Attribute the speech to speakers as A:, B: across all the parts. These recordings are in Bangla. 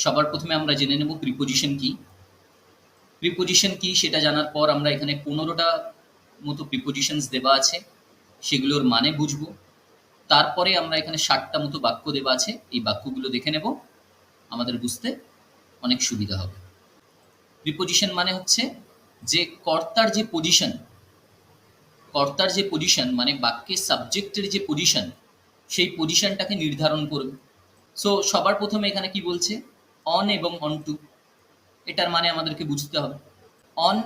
A: সবার প্রথমে আমরা জেনে নেব প্রিপোজিশন কি। প্রিপোজিশন কি সেটা জানার পর আমরা এখানে 15টা মতো প্রিপোজিশনস দেওয়া আছে, সেগুলোর মানে বুঝবো। তারপরে আমরা এখানে 60টা মতো বাক্য দেওয়া আছে, এই বাক্যগুলো দেখে নেব, আমাদের বুঝতে অনেক সুবিধা হবে। প্রিপোজিশন মানে হচ্ছে যে কর্তার যে পজিশন মানে বাক্যের সাবজেক্টের যে পজিশন, সেই পজিশনটাকে নির্ধারণ করবে। সো সবার প্রথমে এখানে কি বলছে, অন এবং অন টু, এটার মানে আমাদেরকে বুঝতে হবে। অন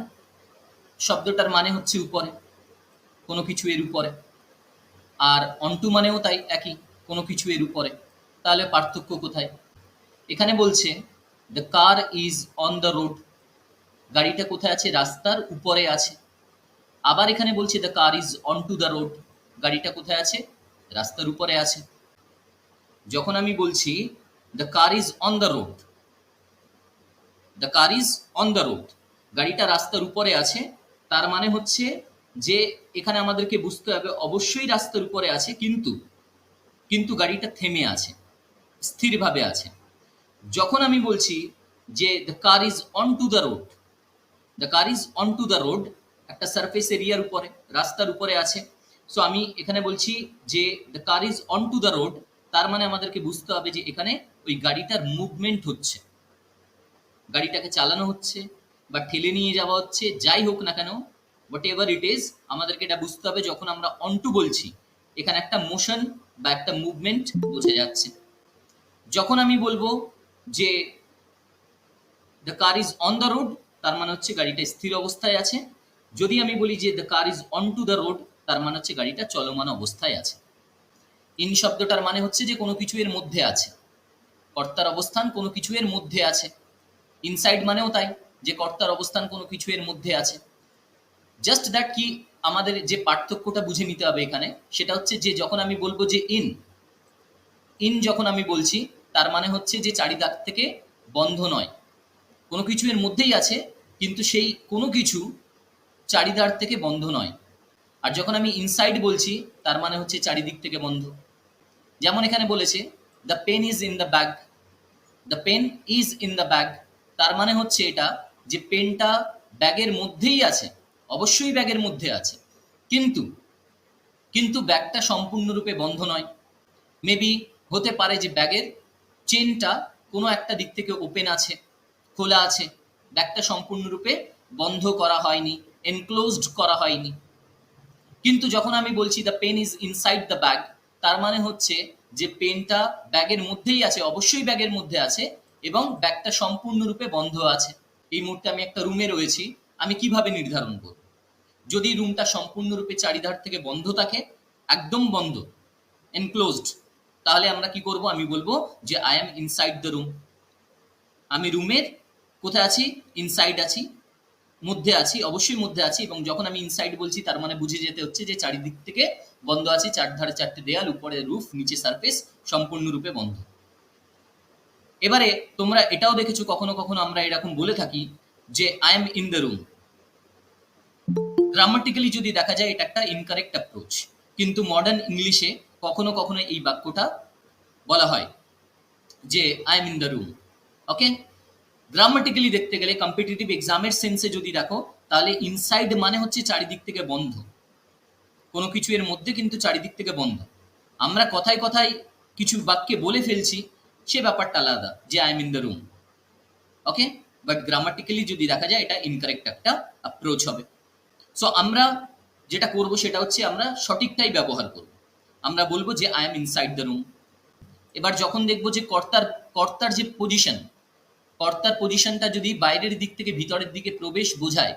A: শব্দটার মানে হচ্ছে উপরে, কোনো কিছু এর উপরে, আর অন টু মানেও তাই একই, কোনো কিছু এর উপরে। তাহলে পার্থক্য কোথায়? এখানে বলছে the car is on the road, গাড়িটা কোথায় আছে? রাস্তার উপরে আছে। আবার এখানে বলছে the car is on to the road, গাড়িটা কোথায় আছে? রাস্তার উপরে আছে। যখন আমি বলছি the car is on the road, the car is on the road, গাড়িটা রাস্তার উপরে আছে, তার মানে হচ্ছে যে এখানে আমাদেরকে বুঝতে হবে অবশ্যই রাস্তার উপরে আছে, কিন্তু কিন্তু গাড়িটা থেমে আছে, স্থিরভাবে আছে। যখন আমি বলছি যে the car is on to the road, the car is on to the road, একটা সারফেস এরিয়ার উপরে, রাস্তার উপরে আছে। সো আমি এখানে বলছি যে the car is on to the road, তার মানে আমাদেরকে বুঝতে হবে যে এখানে ওই গাড়িটার মুভমেন্ট হচ্ছে, গাড়িটাকে চালানো হচ্ছে বা ঠেলে নিয়ে যাওয়া হচ্ছে, যাই হোক না কেন, হোয়াট এভার ইট ইজ, আমাদেরকে এটা বুঝতে হবে যখন আমরা অন টু বলছি এখানে একটা মোশন বা একটা মুভমেন্ট বোঝা যাচ্ছে। যখন আমি বলবো যে the car is on the road, তার মানে হচ্ছে গাড়িটা স্থির অবস্থায় আছে। যদি আমি বলি যে the car is on to the road, তার মানে হচ্ছে গাড়িটা চলমান অবস্থায় আছে। ইন শব্দটার মানে হচ্ছে যে কোনো কিছু এর মধ্যে আছে, কর্তার অবস্থান কোনো কিছু এর মধ্যে আছে। ইনসাইড মানেও তাই, যে কর্তার অবস্থান কোনো কিছু এর মধ্যে আছে। জাস্ট দ্যাট কি, আমাদের যে পার্থক্যটা বুঝে নিতে হবে এখানে, সেটা হচ্ছে যে যখন আমি বলবো যে ইন, ইন যখন আমি বলছি তার মানে হচ্ছে যে চারিদিক থেকে বন্ধ নয়, কোনো কিছু এর মধ্যেই আছে, কিন্তু সেই কোনো কিছু চারিধার থেকে বন্ধ নয়। আর যখন আমি ইনসাইড বলছি তার মানে হচ্ছে চারিদিক থেকে বন্ধ। যেমন এখানে বলেছে the pen is in the bag, the pen is in the bag, তার মানে হচ্ছে এটা যে পেনটা ব্যাগের মধ্যেই আছে, অবশ্যই ব্যাগের মধ্যে আছে, কিন্তু কিন্তু ব্যাগটা সম্পূর্ণরূপে বন্ধ নয়। মেবি হতে পারে যে ব্যাগের চেনটা কোনো একটা দিক থেকে ওপেন আছে, খোলা আছে, ব্যাগটা সম্পূর্ণরূপে বন্ধ করা হয়নি, এনক্লোজড করা হয়নি। কিন্তু যখন আমি বলছি the pen is inside the bag, তার মানে হচ্ছে যে পেনটা ব্যাগের মধ্যেই আছে, অবশ্যই ব্যাগের মধ্যে আছে, এবং ব্যাগটা সম্পূর্ণরূপে বন্ধ আছে। এই মুহূর্তে আমি একটা রুমে রয়েছি, আমি কিভাবে নির্ধারণ করব? যদি রুমটা সম্পূর্ণরূপে চারিধার থেকে বন্ধ থাকে, একদম বন্ধ, এনক্লোজড, তাহলে আমরা কি করব? আমি বলবো যে I am inside the room, আমি রুমের কোথায় আছি? ইনসাইড আছি, মধ্যে আছি, অবশ্যই মধ্যে আছি। এবং যখন আমি ইনসাইড বলছি তার মানে বুঝে যেতে হচ্ছে যে চারিদিক থেকে বন্ধ আছে, চারধারে চারটে দেয়াল, উপরে রুফ, নিচে সারফেস, সম্পূর্ণরূপে বন্ধ। এবারে তোমরা এটাও দেখেছো কখনো কখনো আমরা এরকম বলে থাকি যে I am in the room. Grammatically যদি দেখা যায় এটা একটা ইনকারেক্ট অ্যাপ্রোচ, কিন্তু মডার্ন ইংলিশে কখনো কখনো এই বাক্যটা বলা হয় যে I am in the room. Okay, grammatically দেখতে গেলে কম্পিটিটিভ এক্সামের সেন্সে যদি দেখো, তাহলে ইনসাইড মানে হচ্ছে চারিদিক থেকে বন্ধ, কোনো কিছু এর মধ্যে কিন্তু চারিদিক থেকে বন্ধ। আমরা কথায় কথায় কিছু বাক্যে বলে ফেলছি, সে ব্যাপারটা আলাদা, যে I am in the room. Okay, but grammatically যদি দেখা যায় এটা ইনকারেক্ট একটা অ্যাপ্রোচ হবে। সো আমরা যেটা করব সেটা হচ্ছে আমরা সঠিকটাই ব্যবহার করব, আমরা বলবো যে I am inside the room. এবার যখন দেখবো যে কর্তার যে পজিশন, কর্তার পজিশনটা যদি বাইরের দিক থেকে ভিতরের দিকে প্রবেশ বোঝায়,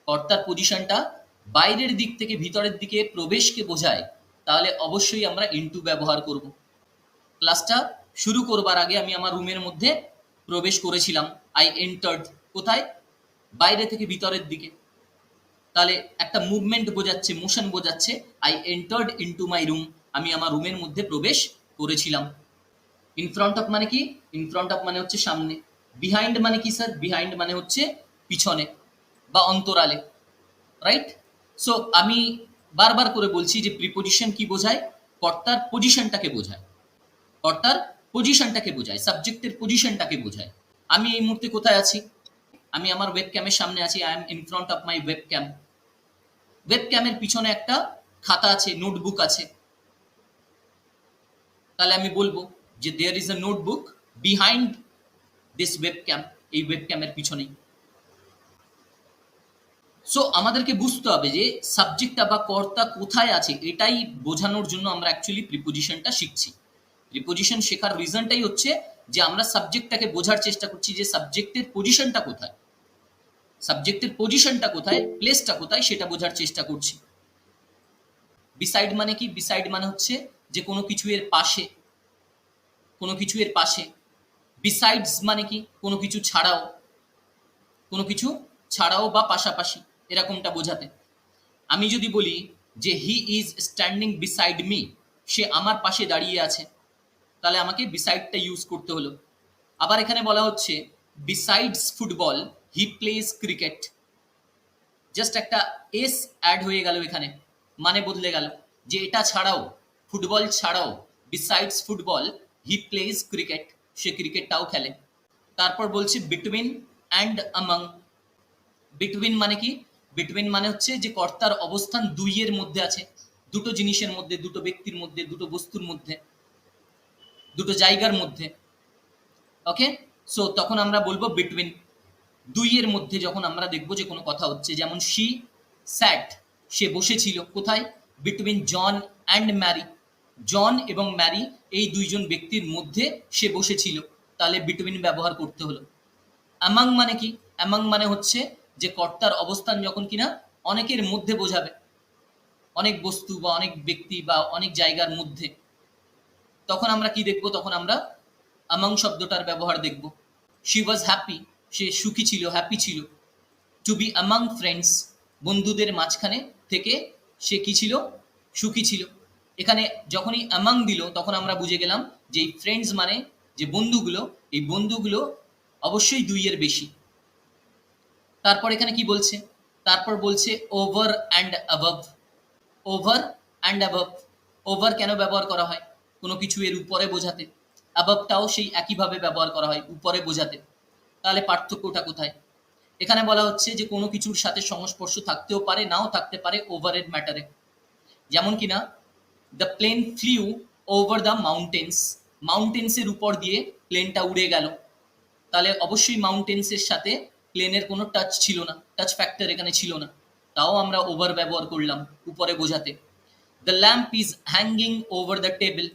A: কর্তার পজিশনটা বাইরের দিক থেকে ভিতরের দিকে প্রবেশকে বোঝায়, তাহলে অবশ্যই আমরা ইনটু ব্যবহার করব। ক্লাসটা শুরু করবার আগে আমি আমার রুমের মধ্যে প্রবেশ করেছিলাম, আই এন্টার্ড, কোথায়? বাইরে থেকে ভিতরের দিকে, তাহলে একটা মুভমেন্ট বোঝাচ্ছে, মোশন বোঝাচ্ছে, I entered into my room, আমি আমার রুমের মধ্যে প্রবেশ করেছিলাম। ইন ফ্রন্ট অফ মানে কি? ইন ফ্রন্ট অফ মানে হচ্ছে সামনে। বিহাইন্ড মানে কি স্যার? বিহাইন্ড মানে হচ্ছে পিছনে বা অন্তরালে, রাইট? সো আমি বারবার করে বলছি যে প্রিপোজিশন কি বোঝায়? কর্তার পজিশনটাকে বোঝায়, কর্তার পজিশনটাকে বোঝায়, সাবজেক্টের পজিশনটাকে বোঝায়। আমি এই মুহূর্তে কোথায় আছি? আমি আমার ওয়েব ক্যামের সামনে আছি। I am in front of my web cam. Web ক্যামের পিছনে একটা খাতা আছে, নোটবুক আছে। তাহলে আমি বলবো যে there is a notebook behind this webcam, এই ওয়েব ক্যামের পিছনেই। সো আমাদেরকে বুঝতে হবে যে সাবজেক্টটা বা কর্তা কোথায় আছে, এটাই বোঝানোর জন্য আমরা অ্যাকচুয়ালি প্রিপোজিশনটা শিখছি। প্রিপোজিশন শেখার রিজনটাই হচ্ছে যে আমরা সাবজেক্টটাকে বোঝার চেষ্টা করছি যে সাবজেক্টের পজিশনটা কোথায়, সাবজেক্টের পজিশনটা কোথায়, প্লেসটা কোথায়, সেটা বোঝার চেষ্টা করছি। বিসাইড মানে কি? বিসাইড মানে হচ্ছে যে কোনো কিছু এর পাশে, কোনো কিছু এর পাশে। বিসাইডস মানে কি? কোনো কিছু ছাড়াও, কোনো কিছু ছাড়াও বা পাশাপাশি, এরকমটা বোঝাতে। আমি যদি বলি যে he is standing beside me, সে আমার পাশে দাঁড়িয়ে আছে, তাহলে আমাকে বিসাইডটা ইউজ করতে হলো। আবার এখানে বলা হচ্ছে besides football he plays cricket. Just একটা এস অ্যাড হয়ে গেল এখানে, মানে বদলে গেল যে এটা ছাড়াও, ফুটবল ছাড়াও, besides football he plays cricket, সে ক্রিকেটটাও খেলে। তারপর বলছে বিটুইন অ্যান্ড আমং। বিটুইন মানে কি? বিটুইন মানে হচ্ছে যে কর্তার অবস্থান দুইয়ের মধ্যে আছে, দুটো জিনিসের মধ্যে, দুটো ব্যক্তির মধ্যে, দুটো বস্তুর মধ্যে, দুটো জায়গার মধ্যে। ওকে, সো তখন আমরা বলবো বিটুইন। দুইয়ের মধ্যে যখন আমরা দেখবো যে কোনো কথা হচ্ছে, যেমন শি স্যাট, সে বসেছিল কোথায়? বিটুইন জন অ্যান্ড ম্যারি, জন এবং ম্যারি এই দুইজন ব্যক্তির মধ্যে সে বসেছিল, তাহলে বিটুইন ব্যবহার করতে হলো। অ্যামাং মানে কি? অ্যামাং মানে হচ্ছে যে কর্তার অবস্থান যখন কিনা অনেকের মধ্যে বোঝাবে, অনেক বস্তু বা অনেক ব্যক্তি বা অনেক জায়গার মধ্যে, তখন আমরা কি দেখবো? তখন আমরা অ্যামাং শব্দটার ব্যবহার দেখব। শি ওয়াজ হ্যাপি, সে সুখী ছিল, হ্যাপি ছিল। টু বি অ্যামাং ফ্রেন্ডস, বন্ধুদের মাঝখানে থেকে সে কি ছিল? সুখী ছিল। এখানে যখনই অ্যামাং দিল তখন আমরা বুঝে গেলাম যে এই ফ্রেন্ডস মানে যে বন্ধুগুলো, এই বন্ধুগুলো অবশ্যই দুইয়ের বেশি। তারপর এখানে কি বলছে? তারপর বলছে over and above. Over and above. Over কেন ব্যবহার করা হয়? কোনো কিছু এর উপরে বোঝাতে। অ্যাবভটাও সেই একইভাবে ব্যবহার করা হয়, উপরে বোঝাতে। তাহলে পার্থক্যটা কোথায়? এখানে বলা হচ্ছে যে কোনো কিছুর সাথে সংস্পর্শ থাকতেও পারে, নাও থাকতে পারে ওভারের ম্যাটারে। যেমন কিনা the plane flew over the mountains, মাউন্টেন্সের উপর দিয়ে প্লেনটা উড়ে গেল, তাহলে অবশ্যই মাউন্টেন্সের সাথে প্লেনের কোনো টাচ ছিল না, টাচ ফ্যাক্টর এখানে ছিল না, তাও আমরা ওভার ব্যবহার করলাম উপরে বোঝাতে। The lamp is hanging over the table,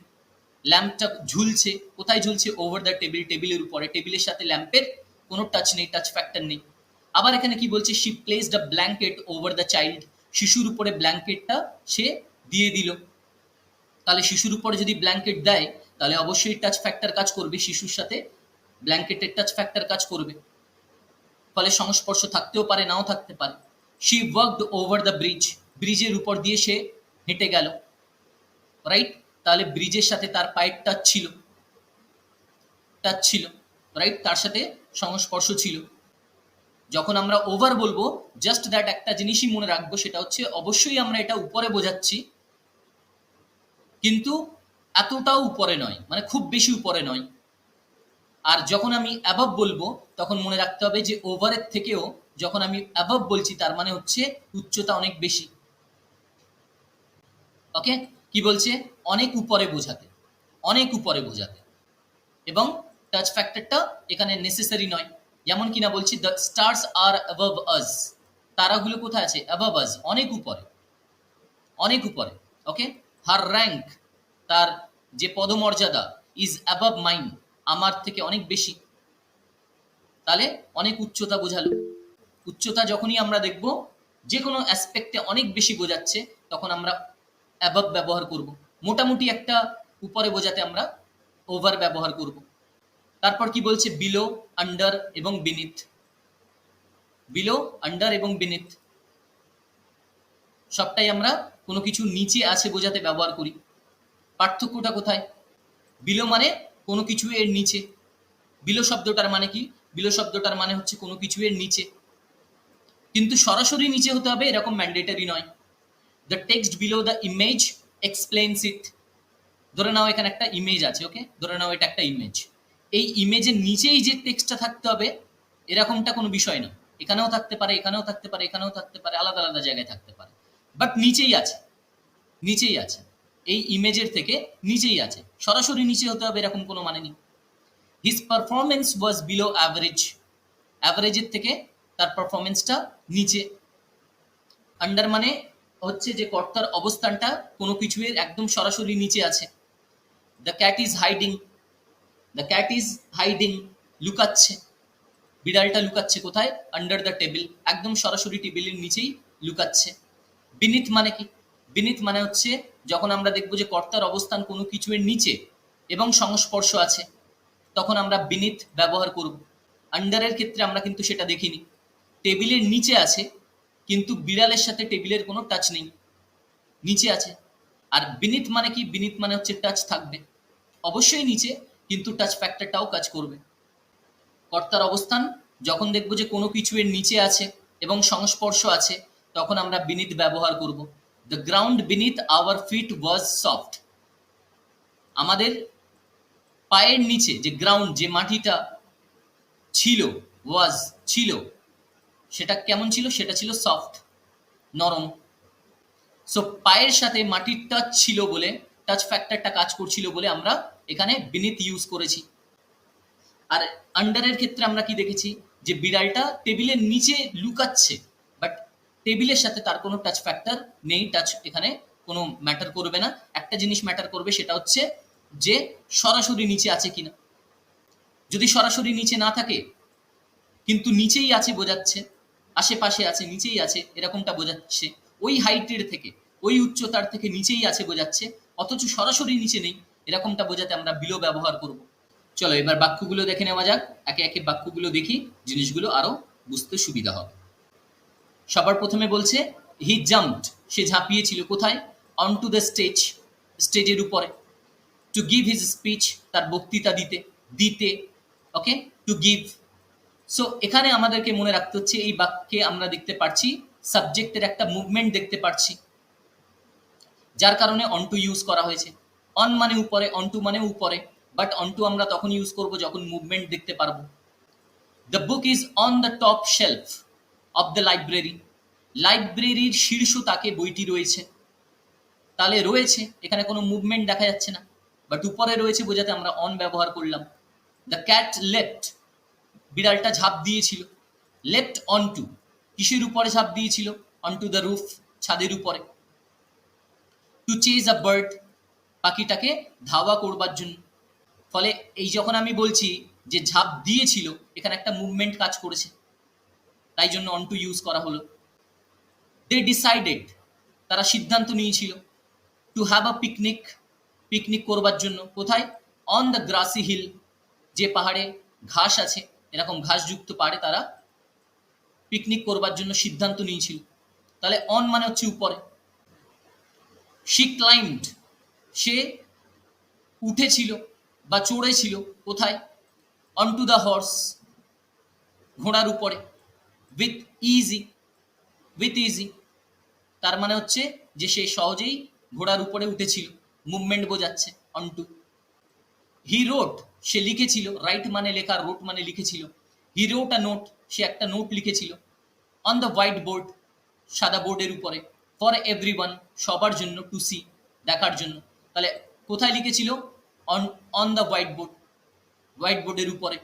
A: ল্যাম্পটা ঝুলছে, কোথায় ঝুলছে? ওভার দ্য টেবিল, টেবিলের উপরে। টেবিলের সাথে ল্যাম্পের কোনো টাচ নেই, টাচ ফ্যাক্টর নেই। আবার এখানে কি বলছে? She placed a blanket over the child, শিশুর উপরে ব্ল্যাঙ্কেটটা সে দিয়ে দিল। তাহলে শিশুর উপরে যদি ব্ল্যাঙ্কেট দেয় তাহলে অবশ্যই টাচ ফ্যাক্টর কাজ করবে, শিশুর সাথে ব্ল্যাঙ্কেটের টাচ ফ্যাক্টর কাজ করবে, ফলে সংস্পর্শ থাকতেও পারে, নাও থাকতে পারে। She worked over the bridge, ব্রিজের উপর দিয়ে সে হেঁটে গেল, রাইট? তাহলে ব্রিজের সাথে তার পায়ের টাচ ছিল, টাচ ছিল, রাইট? তার সাথে সংস্পর্শ ছিল। যখন আমরা ওভার বলবো জাস্ট দ্যাট একটা জিনিসই মনে রাখবো, সেটা হচ্ছে অবশ্যই আমরা এটা উপরে বোঝাচ্ছি, কিন্তু এতটাও উপরে নয়, মানে খুব বেশি উপরে নয়। আর যখন আমি অ্যাবভ বলবো তখন মনে রাখতে হবে যে ওভারের থেকেও যখন আমি অ্যাবভ বলছি তার মানে হচ্ছে উচ্চতা অনেক বেশি। ওকে, কি বলছে? অনেক উপরে বোঝাতে, অনেক উপরে বোঝাতে। এবং টাচ ফ্যাক্টরটা এখানে নেসেসারি নয়। যেমন কিনা বলছি দ্য স্টার্স আর অ্যাবভ আস, তারাগুলো কোথায় আছে? অ্যাবভ আস, অনেক উপরে, অনেক উপরে। ওকে, হার র্যাঙ্ক, তার যে পদমর্যাদা, ইজ অ্যাবভ মাইন, আমার থেকে অনেক বেশি। তাহলে অনেক উচ্চতা বোঝালো। উচ্চতা যখনই আমরা দেখব যে কোনো অ্যাসপেক্টে অনেক বেশি বোঝাচ্ছে তখন আমরা অ্যাবভ ব্যবহার করব। মোটামুটি একটা উপরে বোঝাতে আমরা ওভার ব্যবহার করব। তারপর কি বলছে? বিলো, আন্ডার এবং বিনিথ। বিলো, আন্ডার এবং বিনিথ সবটাই আমরা কোনো কিছু নিচে আছে বোঝাতে ব্যবহার করি। পার্থক্যটা কোথায়? বিলো মানে কোনো কিছু এর নিচে। বিলো শব্দটার মানে কি? বিলো শব্দটার মানে হচ্ছে কোনো কিছু এর নিচে, কিন্তু সরাসরি নিচে হতে হবে এরকম ম্যান্ডেটরি নয়। The text below the image explains it, ধরে নাও এখানে একটা ইমেজ আছে, ওকে, ধরে নাও এটা একটা ইমেজ। এই ইমেজের নিচেই যে টেক্সটটা থাকতে হবে এরকমটা কোনো বিষয় না। এখানেও থাকতে পারে, এখানেও থাকতে পারে, এখানেও থাকতে পারে, আলাদা আলাদা জায়গায় থাকতে পারে, বাট নিচেই আছে, নিচেই আছে। এই ইমেজের থেকে নিচেই আছে, সরাসরি নিচে হতে হবে এরকম কোনো মানে নেই। His performance was below average, অ্যাভারেজের থেকে তার পারফরমেন্সটা নিচে। আন্ডার মানে হচ্ছে যে কর্তার অবস্থানটা কোনো কিছুর একদম সরাসরি নিচে আছে। The cat is hiding, the cat is hiding, লুকাচ্ছে, বিড়ালটা লুকাচ্ছে কোথায়? আন্ডার দ্য টেবিল, একদম সরাসরি টেবিলের নিচেই লুকাচ্ছে। বিনিথ মানে কি? বিনিথ মানে হচ্ছে যখন আমরা দেখবো যে কর্তার অবস্থান কোনো কিছুর নিচে এবং সংস্পর্শ আছে, তখন আমরা বিনিথ ব্যবহার করব। আন্ডারের ক্ষেত্রে আমরা কিন্তু সেটা দেখিনি। টেবিলের নিচে আছে কিন্তু বিড়ালের সাথে টেবিলের কোনো টাচ নেই, নিচে আছে। আর বিনিথ মানে কি? বিনিথ মানে হচ্ছে টাচ থাকবে, অবশ্যই নিচে, কিন্তু টাচ ফ্যাক্টরটাও কাজ করবে। কর্তার অবস্থান যখন দেখবো যে কোনো কিছু এর নিচে আছে এবং সংস্পর্শ আছে, তখন আমরা বিনিথ ব্যবহার করব। The ground beneath our feet was soft, আমাদের পায়ের নিচে যে গ্রাউন্ড, যে মাটিটা ছিল, ওয়াজ ছিল, সেটা কেমন ছিল? সেটা ছিল সফট, নরম। সো পায়ের সাথে মাটির টাচ ছিল বলে, টাচ ফ্যাক্টরটা কাজ করছিল বলে আমরা এখানে বিনিথ ইউজ করেছি। আর আন্ডারের ক্ষেত্রে আমরা কি দেখেছি? যে বিড়ালটা টেবিলের নিচে লুকাচ্ছে, বাট টেবিলের সাথে তার কোনো টাচ ফ্যাক্টর নেই, টাচ এখানে কোনো ম্যাটার করবে না। একটা জিনিস ম্যাটার করবে, সেটা হচ্ছে যে সরাসরি নিচে আছে কিনা। যদি সরাসরি নিচে না থাকে কিন্তু নিচেই আছে বোঝাচ্ছে, আশেপাশে আছে, নিচেই আছে এরকমটা বোঝাচ্ছে, ওই হাইটের থেকে, ওই উচ্চতার থেকে নিচেই আছে বোঝাচ্ছে, অথচ সরাসরি নিচে নেই, এরকমটা বোঝাতে আমরা বিলো ব্যবহার করব। চলো এবার বাক্যগুলো দেখে নেওয়া যাক, একে একে বাক্যগুলো দেখি, জিনিসগুলো আরো বুঝতে সুবিধা হবে। সবার প্রথমে বলছে হি জাম্পড, সে ঝাঁপিয়েছিল কোথায়? অন টু দ্য স্টেজ, স্টেজের উপরে। টু গিভ হিজ স্পিচ, তার বক্তৃতা দিতে, দিতে, ওকে, টু গিভ। সো এখানে আমাদেরকে মনে রাখতে হচ্ছে এই বাক্যে আমরা দেখতে পাচ্ছি সাবজেক্টের একটা মুভমেন্ট দেখতে পাচ্ছি, যার কারণে অন টু ইউজ করা হয়েছে। অন মানে উপরে, অন টু মানে উপরে, বাট অন টু আমরা তখন ইউজ করব যখন মুভমেন্ট দেখতে পারবো। The book is on the top shelf of the library, লাইব্রেরির শীর্ষ তাকে বইটি রয়েছে। তাহলে রয়েছে, এখানে কোনো মুভমেন্ট দেখা যাচ্ছে না, বাট উপরে রয়েছে বোঝাতে আমরা অন ব্যবহার করলাম। দ্য ক্যাট লেফট, বিড়ালটা ঝাঁপ দিয়েছিল। লেফট অন টু, কিসের উপরে ঝাঁপ দিয়েছিল? অন টু দ্য রুফ, ছাদের উপরে। টু চেজ আ বার্ড, পাখিটাকে ধাওয়া করবার জন্য। ফলে এই যখন আমি বলছি যে ঝাঁপ দিয়েছিল, এখানে একটা মুভমেন্ট কাজ করেছে, তাই জন্য অন টু ইউজ করা হলো। দে ডিসাইডেড, তারা সিদ্ধান্ত নিয়েছিল। To have a picnic, picnic করবার জন্য। কোথায়? অন দ্য গ্রাসি হিল, যে পাহাড়ে ঘাস আছে, এরকম ঘাসযুক্ত পাহাড়ে তারা পিকনিক করবার জন্য সিদ্ধান্ত নিয়েছিল। তাহলে অন মানে হচ্ছে উপরে। শি ক্লাইম্বড, সে উঠেছিল বা চড়েছিল কোথায়? অন টু দ্য হর্স, ঘোড়ার উপরে। উইথ ইজি, উইথ ইজি, তার মানে হচ্ছে যে সে সহজেই ঘোড়ার উপরে উঠেছিল, মুভমেন্ট বোঝাচ্ছে অন টু। হি রোট, সে লিখেছিল, রাইট মানে লেখা, রোট মানে লিখেছিল। হি রোট আ নোট, সে একটা নোট লিখেছিল। অন দ্য হোয়াইট বোর্ড, সাদা বোর্ডের উপরে। ফর এভরিওয়ান, সবার জন্য। টু সি, দেখার জন্য। তাহলে কোথায় লিখেছিল? On on the white board, white বোর্ডের উপরে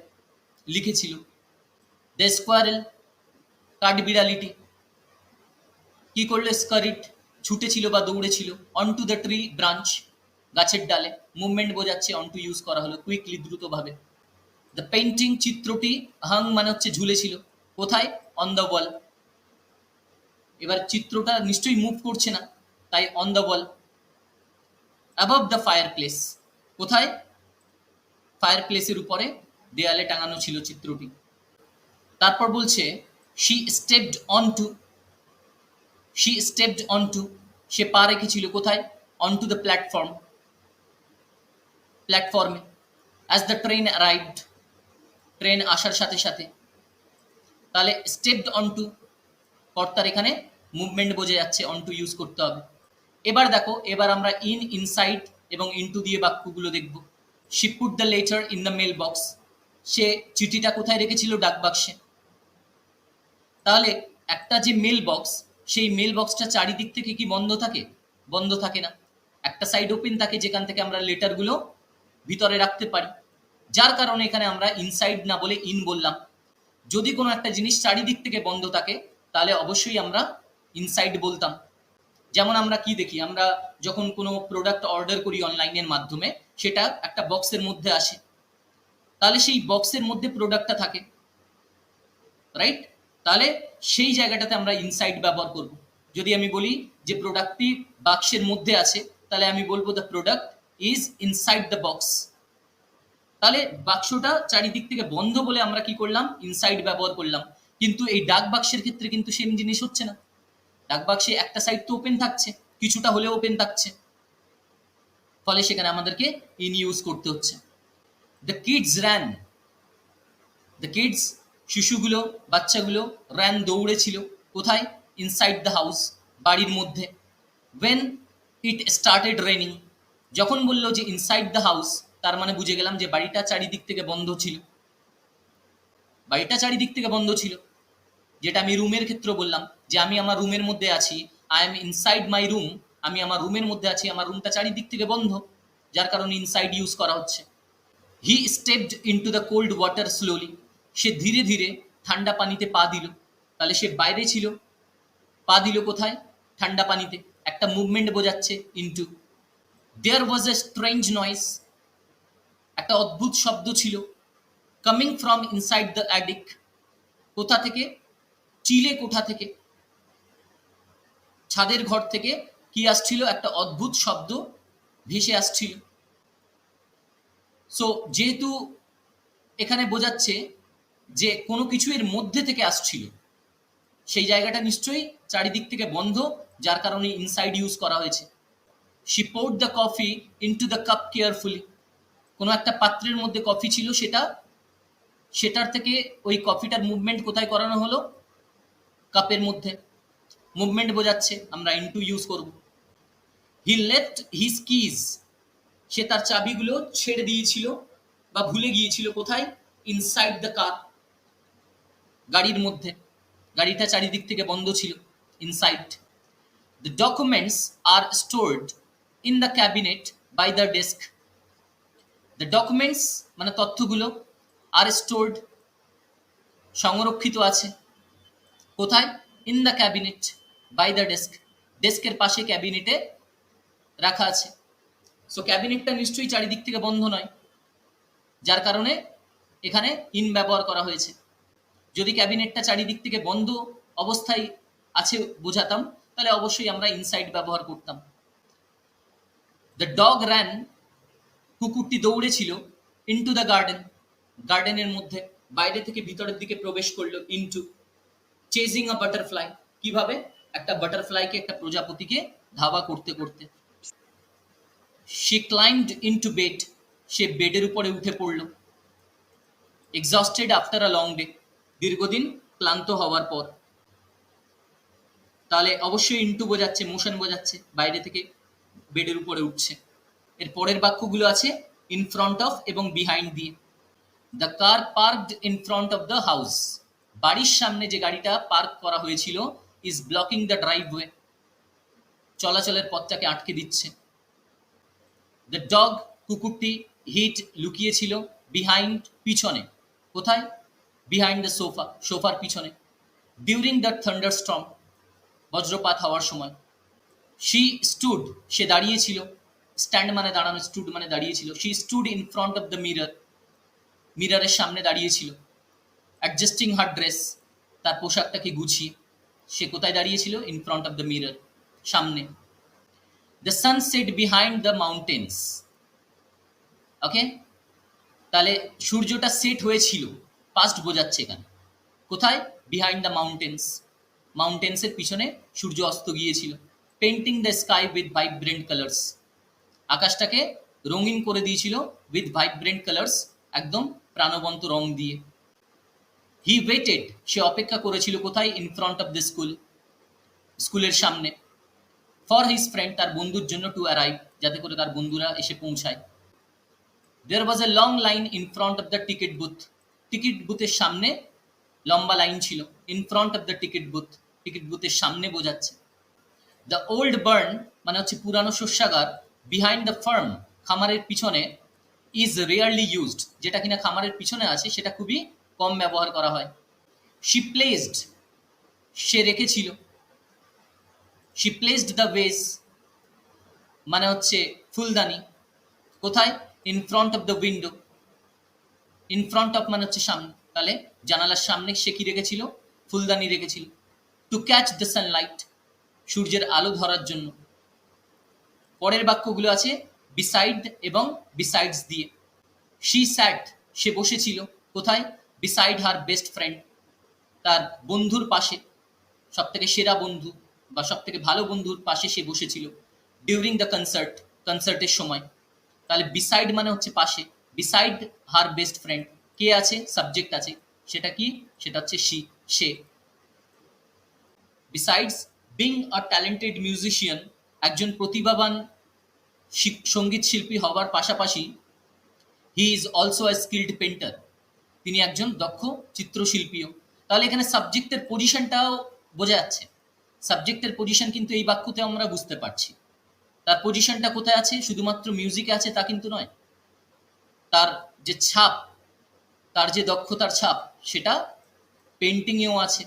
A: লিখেছিল। দ্য স্কোয়ারেল, কাঠবিড়ালিটি কি করলো? স্কারিট, ছুটেছিল বা দৌড়েছিল। On to the tree branch, গাছের ডালে। মুভমেন্ট বোঝাচ্ছে, অন টু ইউজ করা হলো, কুইকলি, দ্রুতভাবে। দ্য পেন্টিং, চিত্রটি। হাং মানে হচ্ছে ঝুলেছিল, কোথায়? On the wall. এবার চিত্রটা নিশ্চয়ই মুভ করছে না, তাই on the wall. Above the fireplace, কোথায়? ফায়ার প্লেসের উপরে, দেয়ালে টাঙানো ছিল চিত্রটি। তারপর বলছে she stepped on to, she stepped on to, সে পা রেখেছিল কোথায়? অন টু দ্য প্ল্যাটফর্ম, প্ল্যাটফর্মে। As the train arrived, train আসার সাথে সাথে। তাহলে স্টেপড অন টু, কর্তার এখানে মুভমেন্ট বোঝা যাচ্ছে, অন টু ইউজ করতে হবে। এবার দেখো, এবার আমরা ইন, ইনসাইড এবং ইনটু দিয়ে বাক্যগুলো দেখব। She put the letter in the mailbox, সে চিঠিটা কোথায় রেখেছিল? ডাক বাক্সে। তাহলে একটা যে মেল বক্স, সেই মেল বক্সটা চারিদিক থেকে কি বন্ধ থাকে? বন্ধ থাকে না, একটা সাইড ওপেন থাকে যেখান থেকে আমরা লেটারগুলো ভিতরে রাখতে পারি, যার কারণে এখানে আমরা ইনসাইড না বলে ইন বললাম। যদি কোনো একটা জিনিস চারিদিক থেকে বন্ধ থাকে তাহলে অবশ্যই আমরা ইনসাইড বলতাম। যেমন আমরা কি দেখি, আমরা যখন কোনো প্রোডাক্ট অর্ডার করি অনলাইনের মাধ্যমে, সেটা একটা বক্সের মধ্যে আসে, তাহলে সেই বক্সের মধ্যে প্রোডাক্টটা থাকে, রাইট? তাহলে সেই জায়গাটাতে আমরা ইনসাইড ব্যবহার করব। যদি আমি বলি যে প্রোডাক্টটি বাক্সের মধ্যে আছে, তাহলে আমি বলবো the product is inside the box. তাহলে বাক্সটা চারিদিক থেকে বন্ধ বলে আমরা কি করলাম? ইনসাইড ব্যবহার করলাম। কিন্তু এই ডাক বাক্সের ক্ষেত্রে কিন্তু সেম জিনিস হচ্ছে না। ডাক বাক্সে একটা সাইড তো ওপেন থাকছে, কিছুটা হলেও ওপেন থাকছে, ফলে সেখানে আমাদেরকে ইন ইউজ করতে হচ্ছে। The kids ran, the kids শিশুগুলো, বাচ্চাগুলো, র্যান দৌড়েছিল, কোথায়? ইনসাইড দ্য হাউস, বাড়ির মধ্যে। ওয়েন ইট স্টার্টেড রেনিং, যখন বললো যে ইনসাইড দ্য হাউস, তার মানে বুঝে গেলাম যে বাড়িটা চারিদিক থেকে বন্ধ ছিল, বাড়িটা চারিদিক থেকে বন্ধ ছিল। যেটা আমি রুমের ক্ষেত্রে বললাম যে আমি আমার রুমের মধ্যে আছি, I M inside my room, আমি আমার রুমের মধ্যে আছি, আমার রুমটা চারিদিক থেকে বন্ধ, যার কারণে ইনসাইড ইউজ করা হচ্ছে। He stepped into the cold water slowly, সে ধীরে ধীরে ঠান্ডা পানিতে পা দিল। তাহলে সে বাইরে ছিল, পা দিল কোথায়? ঠান্ডা পানিতে। একটা মুভমেন্ট বোঝাচ্ছে into. There was a strange noise, একটা অদ্ভুত শব্দ ছিল। Coming from inside the attic, কোথা থেকে? চিলে কোঠা থেকে, ছাদের ঘর থেকে কি আসছিল? একটা অদ্ভুত শব্দ ভেসে আসছিল। সো যেহেতু এখানে বোঝাচ্ছে যে কোনো কিছু এর মধ্যে থেকে আসছিল, সেই জায়গাটা নিশ্চয়ই চারিদিক থেকে বন্ধ, যার কারণে ইনসাইড ইউজ করা হয়েছে। She poured the coffee into the cup carefully, কোনো একটা পাত্রের মধ্যে কফি ছিল, সেটার থেকে ওই কফিটার মুভমেন্ট কোথায় করানো হলো? কাপের মধ্যে। মুভমেন্ট বোঝাচ্ছে, আমরা ইনটু ইউজ করব। হি লেফট হিজ কিজ, সে তার চাবিগুলো ছেড়ে দিয়েছিল বা ভুলে গিয়েছিল, কোথায়? ইনসাইড দ্য কার, গাড়ির মধ্যে। গাড়িটা চারিদিক থেকে বন্ধ ছিল, inside. The documents are stored in the cabinet by the desk, the documents মানে তথ্যগুলো, আর স্টোরড সংরক্ষিত আছে, কোথায়? In the cabinet by the desk, ডেস্কের পাশে ক্যাবিনেটে রাখা আছে। সো ক্যাবিনেটটা নিশ্চয়ই চারিদিক থেকে বন্ধ নয়, যার কারণে এখানে ইন ব্যবহার করা হয়েছে। যদি ক্যাবিনেটটা চারিদিক থেকে বন্ধ অবস্থায় আছে বোঝাতাম, তাহলে অবশ্যই আমরা ইনসাইড ব্যবহার করতাম। দ্য ডগ র্যান, কুকুরটি দৌড়েছিল, ইনটু দ্য গার্ডেন, গার্ডেনের মধ্যে, বাইরে থেকে ভিতরের দিকে প্রবেশ করলো, ইনটু। চেজিং আ বাটারফ্লাই, কিভাবে? একটা বাটারফ্লাইকে, একটা প্রজাপতিকে ধাওয়া করতে করতে। শি ক্লাইম্বড ইনটু বেড, সে বেডের উপরে উঠে পড়ল। Exhausted after a long day, দীর্ঘদিন ক্লান্ত হওয়ার পর। তাহলে অবশ্যই ইনটু বোঝাচ্ছে, মোশন বোঝাচ্ছে, বাইরে থেকে বেডের উপরে উঠছে। এর পরের বাক্যগুলো আছে ইন ফ্রন্ট অফ এবং বিহাইন্ড দিয়ে। The car parked in front of the house, বাড়ির সামনে যে গাড়িটা পার্ক করা হয়েছিল, ইজ ব্লকিং দ্য ড্রাইভওয়ে, চলাচলের পথটাকে আটকে দিচ্ছে। দ্য ডগ, কুকুরটি, হিট লুকিয়েছিল, বিহাইন্ড পিছনে, কোথায়? বিহাইন্ড দ্য সোফা, সোফার পিছনে। ডিউরিং দ্য থান্ডারস্টর্ম, বজ্রপাত হওয়ার সময়। শি স্টুড, সে দাঁড়িয়েছিল, স্ট্যান্ড মানে দাঁড়ানো, স্টুড মানে দাঁড়িয়েছিল। She stood in front of the mirror, মিররের সামনে দাঁড়িয়েছিল। অ্যাডজাস্টিং হার ড্রেস, তার পোশাকটাকে গুছিয়ে। সে কোথায় দাঁড়িয়েছিল? In front of the mirror, সামনে। The sun set behind the mountains, okay. তাহলে সূর্যটা সেট হয়েছিল, পাস্ট বোঝাচ্ছে এখানে, কোথায়? বিহাইন্ড দ্য মাউন্টেন্স, মাউন্টেন্সের পিছনে সূর্য অস্ত গিয়েছিল। Painting the sky with vibrant colours, আকাশটাকে রঙিন করে দিয়েছিল, উইথ ভাইব্রেন্ট কালার্স, একদম প্রাণবন্ত রং দিয়ে। হি ওয়েটেড, সে অপেক্ষা করেছিল, কোথায়? In front of the school, স্কুলের সামনে। ফর হিজ ফ্রেন্ড, তার বন্ধুর জন্য, টু অ্যারাইভ, যাতে করে তার বন্ধুরা এসে পৌঁছায়। There was a long line in front of the ticket booth, ticket বুথের সামনে লম্বা লাইন ছিল। In front of the ticket booth, ticket বুথের সামনে বোঝাচ্ছে। দ্য ওল্ড বার্ন মানে হচ্ছে পুরানো শস্যাগার, বিহাইন্ড দ্য ফার্ম খামারের পিছনে, ইজ রেয়ারলি ইউজড, যেটা কিনা খামারের পিছনে আছে সেটা খুবই কম ব্যবহার করা হয়। শি প্লেসড, সে রেখেছিল। শি প্লেসড দ্য ভেস মানে হচ্ছে ফুলদানি, কোথায়? In front of the window, in front of মানে হচ্ছে সামনে, তাহলে জানালার সামনে সে কি রেখেছিল? ফুলদানি রেখেছিল। টু ক্যাচ দ্য সানলাইট, সূর্যের আলো ধরার জন্য। পরের বাক্যগুলো আছে বিসাইড এবং বিসাইডস দিয়ে। শি স্যাট, সে বসেছিল, কোথায়? বিসাইড হার বেস্ট ফ্রেন্ড, তার বন্ধুর পাশে, সব থেকে সেরা বন্ধু বা সব থেকে ভালো বন্ধুর পাশে সে বসেছিল। ডিউরিং দ্য কনসার্ট, কনসার্টের সময়। তাহলে বিসাইড মানে হচ্ছে পাশে, বিসাইড হার বেস্ট ফ্রেন্ড, কে আছে? সাবজেক্ট আছে, সেটা কি? সেটা হচ্ছে she, say. Besides being a talented musician, একজন প্রতিভাবান সঙ্গীত শিল্পী হওয়ার পাশাপাশি, he is also a skilled painter, তিনি একজন দক্ষ চিত্রশিল্পীও। তাহলে এখানে সাবজেক্টের পজিশনটাও বোঝা যাচ্ছে। সাবজেক্টের পজিশন কিন্তু এই বাক্যতে আমরা বুঝতে পারছি। তার পজিশনটা কোথায় আছে? শুধুমাত্র মিউজিকে আছে তা কিন্তু নয়, তার যে ছাপ, তার যে দক্ষতার ছাপ, সেটা পেন্টিংয়েও আছে।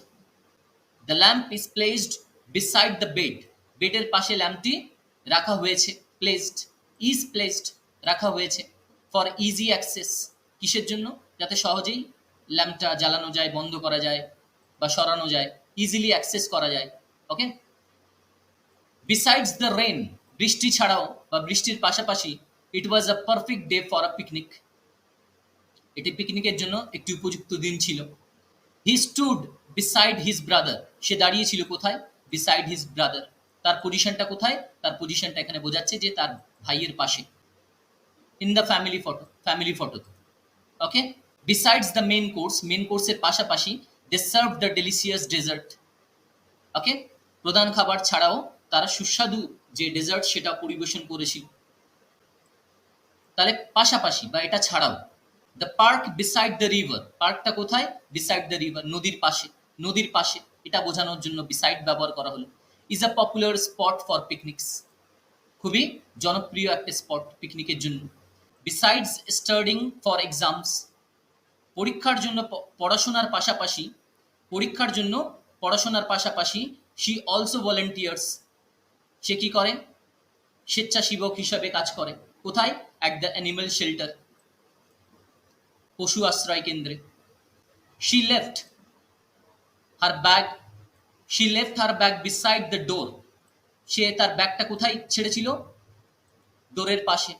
A: The lamp is placed beside the bed, বেডের পাশে ল্যাম্পটি রাখা হয়েছে। প্লেসড, ইজ প্লেসড, রাখা হয়েছে। ফর ইজি অ্যাক্সেস, কিসের জন্য? যাতে সহজেই ল্যাম্পটা জ্বালানো যায়, বন্ধ করা যায় বা সরানো যায়, ইজিলি অ্যাক্সেস করা যায়। ওকে। বিসাইডস দ্য রেন, বৃষ্টি ছাড়াও বা বৃষ্টির পাশাপাশি, it was a perfect day for a picnic, এটি পিকনিকের জন্য একটি উপযুক্ত দিন ছিল। He stood beside his brother, সে দাঁড়িয়েছিল কোথায়? বিসাইড হিজ ব্রাদার, তার পজিশনটা কোথায়? তার পজিশনটা এখানে বোঝাচ্ছে যে তার ভাইয়ের পাশে। In the family photo, family ফটোতে। Okay. Besides the main course, main কোর্সের পাশাপাশি, they serve the delicious dessert. Okay. প্রধান খাবার ছাড়াও তারা সুস্বাদু যে ডেজার্ট সেটা পরিবেশন করেছিল। তাহলে পাশাপাশি বা এটা ছাড়াও। The park beside the river, পার্কটা কোথায়? বিসাইড দ্য রিভার, নদীর পাশে, নদীর পাশে, এটা বোঝানোর জন্য বিসাইড ব্যবহার করা হলো। Is a popular spot for picnics, খুবই জনপ্রিয় একটা স্পট পিকনিকের জন্য। বিসাইডস স্টাডিং ফর এক্সামস, পরীক্ষার জন্য পড়াশোনার পাশাপাশি, পরীক্ষার জন্য পড়াশোনার পাশাপাশি, শি অলসো ভলেন্টিয়ার্স, সে কি করে? স্বেচ্ছাসেবক হিসাবে কাজ করে। কোথায়? অ্যাট দ্য অ্যানিমাল শেল্টার, পশু আশ্রয় কেন্দ্রে। She left her bag, she left her bag beside the door, সে তার ব্যাগটা কোথায় ছেড়েছিল? ডোরের পাশে,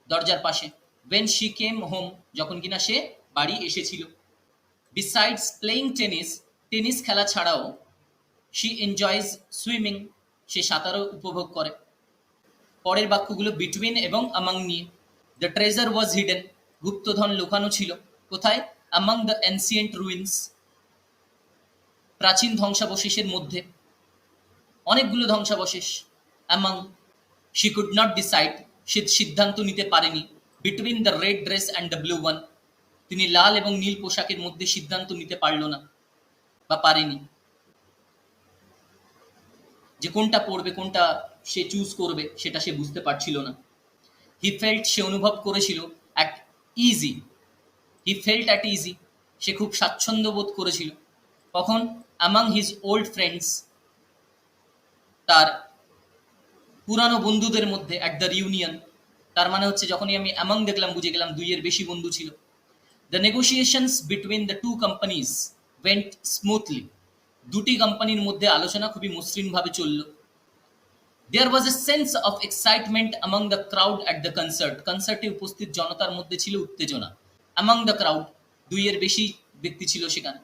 A: দরজার পাশে। ওয়েন শি কেম হোম, যখন কিনা সে বাড়ি এসেছিল। বিসাইডস প্লেইং টেনিস, টেনিস খেলা ছাড়াও, শি এনজয়স সুইমিং, সে সাঁতারও উপভোগ করে। পরের বাক্যগুলো বিটুইন এবং আমাং নিয়ে। দ্য ট্রেজার ওয়াজ হিডেন, গুপ্তধন লুকানো ছিল। কোথায়? আমাং দ্য এনসিয়েন্ট রুইন্স, প্রাচীন ধ্বংসাবশেষের মধ্যে, অনেকগুলো ধ্বংসাবশেষ। Among, she could not decide, সে সিদ্ধান্ত নিতে পারেনি। Between the red dress and the blue one, তিনি লাল এবং নীল পোশাকের মধ্যে সিদ্ধান্ত নিতে পারল না বা পারেনি, যে কোনটা পড়বে, কোনটা সে চুজ করবে, সেটা সে বুঝতে পারছিল না। হি ফেল্ট, সে অনুভব করেছিল। At ease, he felt at ease, সে খুব স্বাচ্ছন্দ্য বোধ করেছিল। কখন? অ্যামাং হিজ ওল্ড ফ্রেন্ডস, তার পুরানো বন্ধুদের মধ্যে। অ্যাট দ্য রিউনিয়ন, তার মানে হচ্ছে যখনই আমি অ্যামাং দেখলাম বুঝে গেলাম দুইয়ের বেশি বন্ধু ছিল। The negotiations between the two companies went smoothly, দুটি কোম্পানির মধ্যে আলোচনা খুবই মসৃণভাবে চলল। There was a sense of excitement among the crowd at the concert, কনসার্টে উপস্থিত জনতার মধ্যে ছিল উত্তেজনা। অ্যামাং দ্য ক্রাউড, দুইয়ের বেশি ব্যক্তি ছিল সেখানে।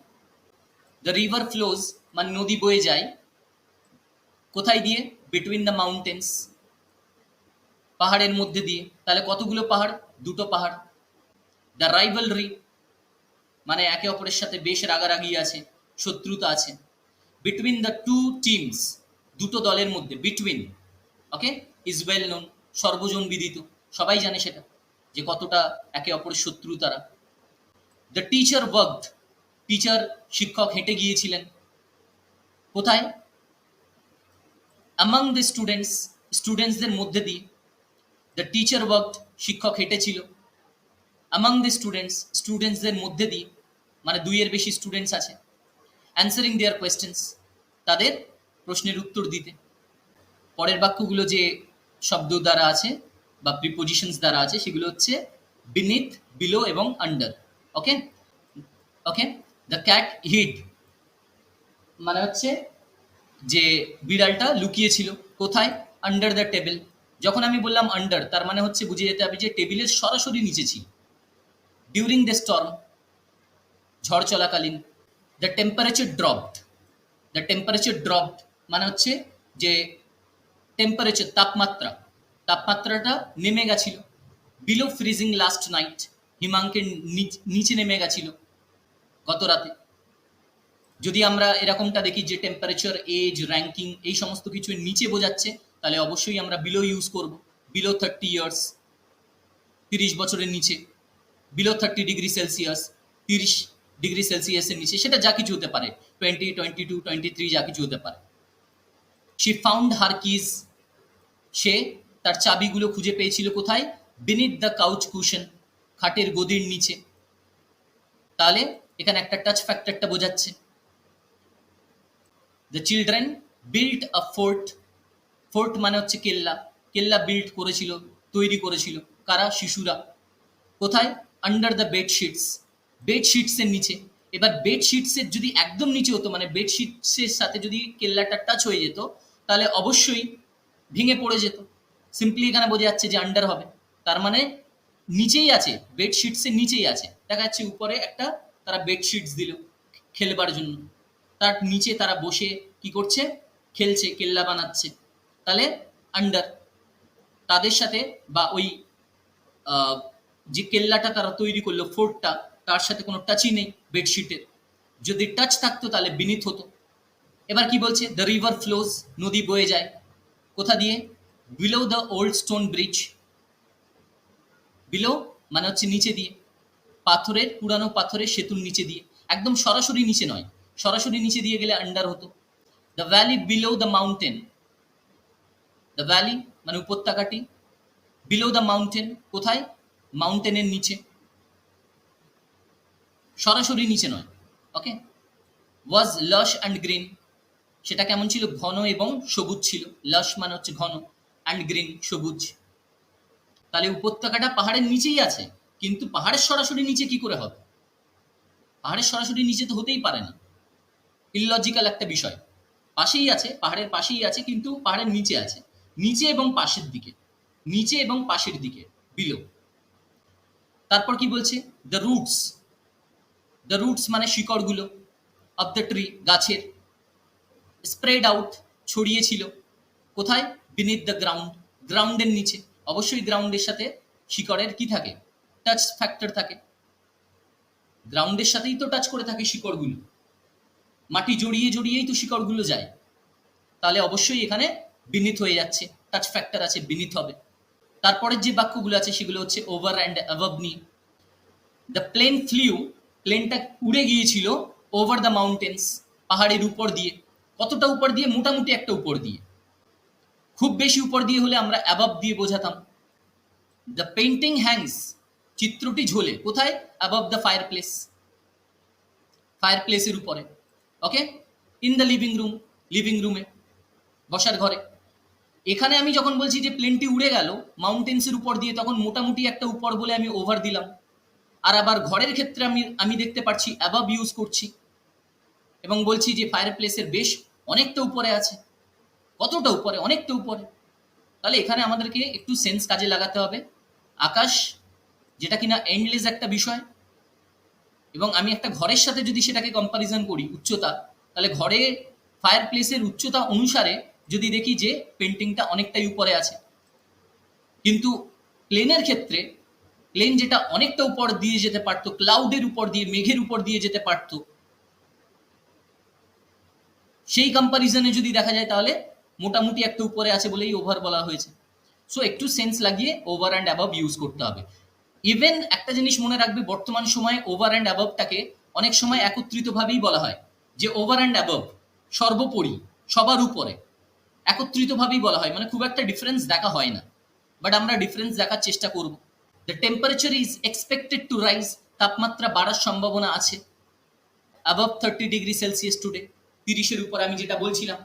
A: দ্য রিভার ফ্লোজ, মানে নদী বয়ে যায়। কোথায় দিয়ে? বিটুইন দ্য মাউন্টেন্স, পাহাড়ের মধ্যে দিয়ে। তাহলে কতগুলো পাহাড়? দুটো পাহাড়। দ্য রাইভালরি, মানে একে অপরের সাথে বেশ রাগারাগি আছে, শত্রুতা আছে। বিটুইন দ্য টু টিমস, দুটো দলের মধ্যে, between, okay, is well known, সর্বজন বিদিত, সবাই জানে সেটা, যে কতটা একে অপরের শত্রু তারা। দ্য টিচার ওয়ার্কড, টিচার শিক্ষক হেঁটে গিয়েছিলেন কোথায়? অ্যামাং দ্য স্টুডেন্টস, স্টুডেন্টসদের মধ্যে দিয়ে। দ্য টিচার ওয়ার্কড, শিক্ষক হেঁটেছিল। অ্যামাং দ্য স্টুডেন্টস, স্টুডেন্টসদের মধ্যে দিয়ে, মানে দুইয়ের বেশি স্টুডেন্টস আছে। অ্যান্সারিং দেয়ার কোয়েশ্চেন্স, তাদের প্রশ্নের উত্তর দিতে। পরের বাক্যগুলো যে শব্দ দ্বারা আছে বা প্রিপোজিশনস দ্বারা আছে সেগুলো হচ্ছে বিনিথ, বিলো এবং under. Okay okay, the cat hid, মানে হচ্ছে যে বিড়ালটা লুকিয়েছিল কোথায়? Under the table. যখন আমি বললাম আন্ডার, তার মানে হচ্ছে বুঝে যেতে হবে যে টেবিলের সরাসরি নিচে ছিল। ডিউরিং দ্য স্টর্ম, ঝড় চলাকালীন। The temperature dropped, the temperature dropped মানে হচ্ছে যে টেম্পারেচার, তাপমাত্রা, তাপমাত্রাটা নেমে গেছিল। বিলো ফ্রিজিং লাস্ট নাইট, হিমাঙ্কের নিচে নেমে গেছিল গত রাতে। যদি আমরা এরকমটা দেখি যে টেম্পারেচার, এজ, র্যাঙ্কিং এই সমস্ত কিছু নিচে বোঝাচ্ছে, তাহলে অবশ্যই আমরা বিলো ইউজ করব। বিলো 30 ইয়ার্স, 30 বছরের নিচে। বিলো 30 ডিগ্রি সেলসিয়াস, 30 ডিগ্রি সেলসিয়াসের নিচে, সেটা যা কিছু হতে পারে, 20, 22, 23 যা কিছু হতে পারে। শি ফাউন্ড হার কিজ, সে তার চাবিগুলো খুঁজে পেয়েছিল কোথায়? বিনিথ দ্য কাউচ কুশন, খাটের গদির নিচে। তাহলে এখানে একটা টাচ ফ্যাক্টরটা বোঝাচ্ছে। The children built a fort, fort মানে হচ্ছে কেল্লা, কেল্লা বিল্ড করেছিল, তৈরি করেছিল কারা? শিশুরা। কোথায়? আন্ডার দ্য বেডশিটস, বেডশিটসের নিচে। এবার বেডশিটসের যদি একদম নিচে হতো, মানে বেডশিটসের সাথে যদি কেল্লাটা টাচ হয়ে যেত, তাহলে অবশ্যই ভেঙে পড়ে যেত। সিম্পলি এখানে বোঝা যাচ্ছে যে আন্ডার হবে, তার মানে নিচেই আছে, বেডশিটসের নিচেই আছে। দেখা যাচ্ছে উপরে একটা তারা বেডশিটস দিল খেলবার জন্য, তার নিচে তারা বসে কি করছে? খেলছে, কেল্লা বানাচ্ছে। তাহলে আন্ডার, তাদের সাথে বা ওই যে কেল্লাটা তারা তৈরি করলো, ফোর্টটা, তার সাথে কোনো টাচই নেই বেডশিটের। যদি টাচ থাকতো তাহলে বিনিথ হতো। এবার কি বলছে? দ্য রিভার ফ্লোজ, নদী বয়ে যায় কোথা দিয়ে? Below the old stone bridge, below মানে হচ্ছে নিচে দিয়ে, পাথরের, পুরানো পাথরের সেতুর নিচে দিয়ে। একদম সরাসরি নিচে নয়, সরাসরি নিচে দিয়ে গেলে আন্ডার হতো। The valley below the mountain, the valley মানে উপত্যকাটি, বিলো দ্য মাউন্টেন কোথায়? মাউন্টেনের নিচে, সরাসরি নিচে নয়। ওকে, ওয়াজ লাশ অ্যান্ড গ্রিন, সেটা কেমন ছিল? ঘন এবং সবুজ ছিল। লাশ মানে হচ্ছে ঘন, অ্যান্ড গ্রিন সবুজ। তাহলে উপত্যকাটা পাহাড়ের নিচেই আছে, কিন্তু পাহাড়ের সরাসরি নিচে কি করে হবে? পাহাড়ের সরাসরি নিচে তো হতেই পারে না, ইললজিক্যাল একটা বিষয়। পাশেই আছে, পাহাড়ের পাশেই আছে, কিন্তু পাহাড়ের নিচে আছে। নিচে এবং পাশের দিকে, নিচে এবং পাশের দিকে, বিলো। তারপর কি বলছে? দ্য রুটস, দ্য রুটস মানে শিকড়গুলো, অফ দ্য ট্রি, গাছের। স্প্রেড আউট, ছড়িয়েছিল কোথায়? বিনিথ দ্য গ্রাউন্ড, গ্রাউন্ডের নিচে। অবশ্যই গ্রাউন্ডের সাথে শিকড়ের কি থাকে? টাচ ফ্যাক্টর থাকে। গ্রাউন্ডের সাথেই তো টাচ করে থাকে শিকড়গুলো, মাটি জড়িয়ে জড়িয়েই তো শিকড়গুলো যায়। তাহলে অবশ্যই এখানে বিনিথ হয়ে যাচ্ছে, টাচ ফ্যাক্টর আছে, বিনিথ হবে। তারপরের যে বাক্যগুলো আছে সেগুলো হচ্ছে ওভার অ্যান্ড অ্যাবভ নিয়ে। দ্য প্লেন ফ্লিউ, প্লেনটা উড়ে গিয়েছিল ওভার দ্য মাউন্টেন্স, পাহাড়ের উপর দিয়ে। কতটা উপর দিয়ে? মোটামুটি একটা উপর দিয়ে। খুব বেশি উপর দিয়ে হলে আমরা অ্যাবভ দিয়ে বোঝাতাম। দ্য পেন্টিং হ্যাংস, চিত্রটি ঝোলে কোথায়? Above the fireplace, fire প্লেসের উপরে। Okay, in the living room, living রুমে, বসার ঘরে। এখানে আমি যখন বলছি যে প্লেনটি উড়ে গেল মাউন্টেন্সের উপর দিয়ে, তখন মোটামুটি একটা উপর বলে আমি ওভার দিলাম। আর আবার ঘরের ক্ষেত্রে আমি দেখতে পাচ্ছি অ্যাবভ ইউজ করছি এবং বলছি যে ফায়ার প্লেসের বেশ অনেকটা উপরে আছে। কতটা উপরে? অনেকটা উপরে। তাহলে এখানে আমাদেরকে একটু সেন্স কাজে লাগাতে হবে। আকাশ যেটা কিনা এন্ডলেস একটা বিষয়, এবং আমি একটা ঘরের সাথে যদি সেটাকে কম্পারিজন করি উচ্চতা, তাহলে ঘরে ফায়ার প্লেসের উচ্চতা অনুসারে যদি দেখি যে পেন্টিংটা অনেকটাই উপরে আছে, কিন্তু প্লেনের ক্ষেত্রে প্লেন যেটা অনেকটা উপর দিয়ে যেতে পারতো, ক্লাউডের উপর দিয়ে, মেঘের উপর দিয়ে যেতে পারতো, সেই কম্পারিজনে যদি দেখা যায় তাহলে মোটামুটি একটা উপরে আছে বলেই ওভার বলা হয়েছে। সো একটু সেন্স লাগিয়ে ওভার অ্যান্ড অ্যাবভ ইউজ করতে হবে। ইভেন একটা জিনিস মনে রাখবে, বর্তমান সময়ে ওভার অ্যান্ড অ্যাবভটাকে অনেক সময় একত্রিতভাবেই বলা হয়, যে ওভার অ্যান্ড অ্যাবভ, সর্বোপরি, সবার উপরে, একত্রিতভাবেই বলা হয়, মানে খুব একটা ডিফারেন্স দেখা হয় না, বাট আমরা ডিফারেন্স দেখার চেষ্টা করব। The temperature is expected to rise, তাপমাত্রা বাড়ার সম্ভাবনা আছে অ্যাবভ 30 ডিগ্রি সেলসিয়াস টুডে, 30-এর উপর। আমি যেটা বলছিলাম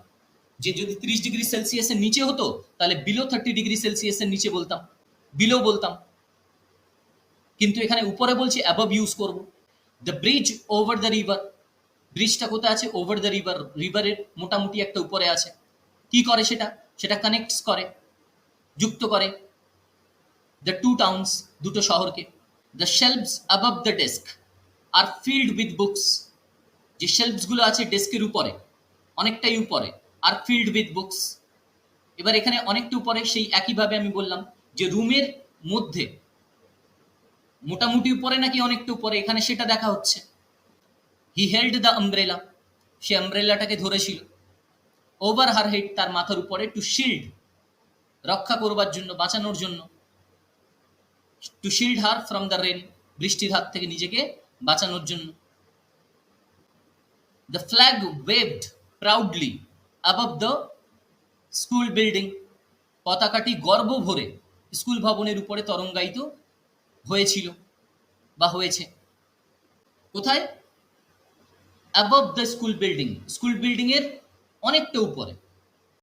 A: যে যদি 30 ডিগ্রি সেলসিয়াসের নিচে হতো তাহলে বিলো 30 ডিগ্রি সেলসিয়াসের নিচে বলতাম, বিলো বলতাম, কিন্তু এখানে উপরে বলছি অ্যাবভ ইউজ করব। The bridge over the river, ব্রিজটা কোথায় আছে? ওভার দ্য রিভার, রিভারের মোটামুটি একটা উপরে আছে। কি করে সেটা? সেটা কানেক্টস করে, যুক্ত করে দ্য টু টাউনস, দুটো শহরকে। The shelves above the desk are filled with books, যে শেলফসগুলো আছে ডেস্কের উপরে, অনেকটাই উপরে, আর ফিল্ড উইথ বুকস। এবার এখানে অনেকটা উপরে, সেই একইভাবে আমি বললাম যে রুমের মধ্যে মোটামুটি উপরে নাকি অনেকটা উপরে, এখানে সেটা দেখা হচ্ছে। হি হেল্ড দ্য আমব্রেলা, সে আমব্রেলাটাকে ধরেছিল। ওভার হার হেড, তার মাথার উপরে। টু শিল্ড, রক্ষা করবার জন্য, বাঁচানোর জন্য। To shield her from the rain, বৃষ্টির হাত থেকে নিজেকে বাঁচানোর জন্য। The flag waved proudly above the school building, পতাকাটি গর্ব ভরে স্কুল ভবনের উপরে তরঙ্গায়িত হয়েছিল বা হয়েছে। কোথায়? Above the school building, school building এর অনেকটা উপরে।